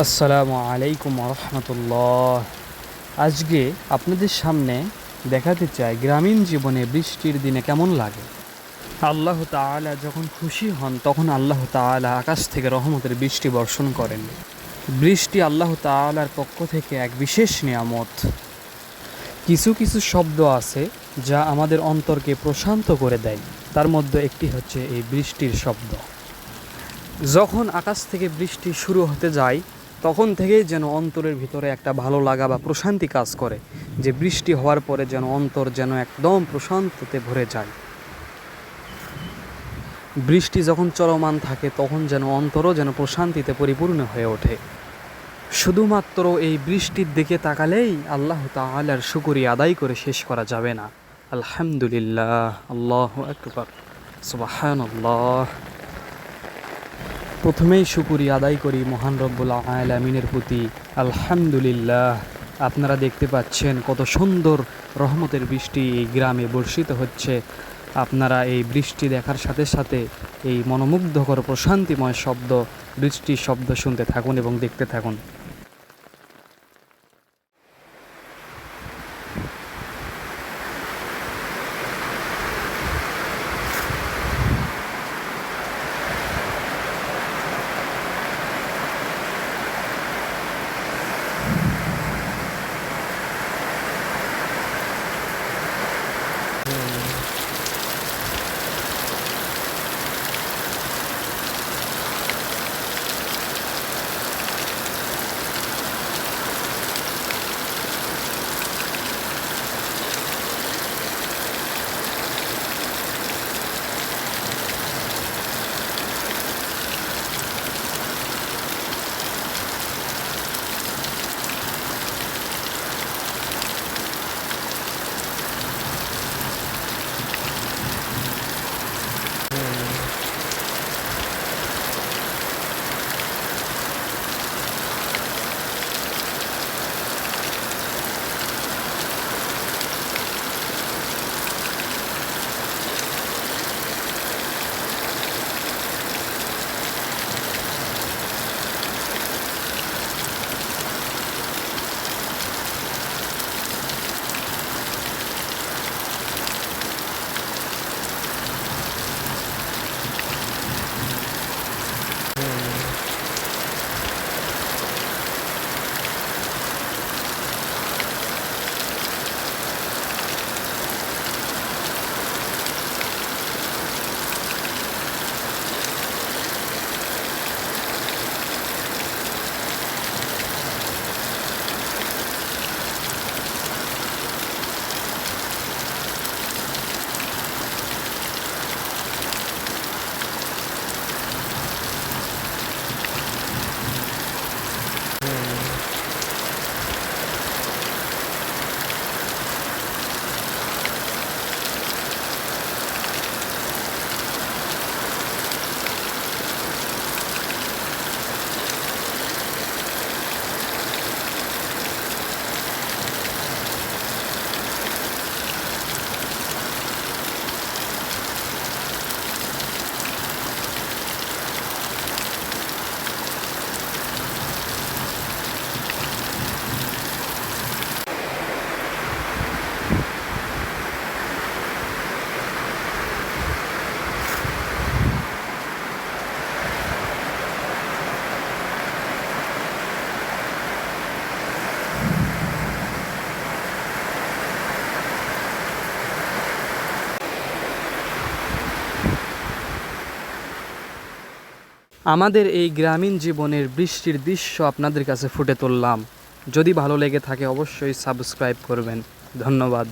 আসসালামু আলাইকুম রহমতুল্লাহ। আজকে আপনাদের সামনে দেখাতে চাই গ্রামীণ জীবনে বৃষ্টির দিনে কেমন লাগে। আল্লাহ তাআলা যখন খুশি হন তখন আল্লাহ তাআলা আকাশ থেকে রহমতের বৃষ্টি বর্ষণ করেন। বৃষ্টি আল্লাহ তাআলার পক্ষ থেকে এক বিশেষ নিয়ামত। কিছু কিছু শব্দ আছে যা আমাদের অন্তরকে প্রশান্ত করে দেয়, তার মধ্যে একটি হচ্ছে এই বৃষ্টির শব্দ। যখন আকাশ থেকে বৃষ্টি শুরু হতে যায় তখন থেকেই যেন অন্তরের ভিতরে একটা ভালো লাগা বা প্রশান্তি কাজ করে, যে বৃষ্টি হওয়ার পরে যেন অন্তর যেন একদম প্রশান্ততে ভরে যায়। বৃষ্টি যখন চলমান থাকে তখন যেন অন্তরও যেন প্রশান্তিতে পরিপূর্ণ হয়ে ওঠে। শুধুমাত্র এই বৃষ্টির দিকে তাকালেই আল্লাহ তাআলার শুকরিয়া আদায় করে শেষ করা যাবে না। আলহামদুলিল্লাহ, আল্লাহু আকবার, সুবহানাল্লাহ। প্রথমেই শুকরিয়া আদায় করি মহান রব্বুল আলামিনের প্রতি। আলহামদুলিল্লাহ। আপনারা দেখতে পাচ্ছেন কত সুন্দর রহমতের বৃষ্টি এই গ্রামে বর্ষিত হচ্ছে। আপনারা এই বৃষ্টি দেখার সাথে সাথে এই মনোমুগ্ধকর প্রশান্তিময় শব্দ, বৃষ্টির শব্দ শুনতে থাকুন এবং দেখতে থাকুন। আমাদের এই গ্রামীণ জীবনের বৃষ্টির দৃশ্য আপনাদের কাছে ফুটে তুললাম। যদি ভালো লেগে থাকে অবশ্যই সাবস্ক্রাইব করবেন। ধন্যবাদ।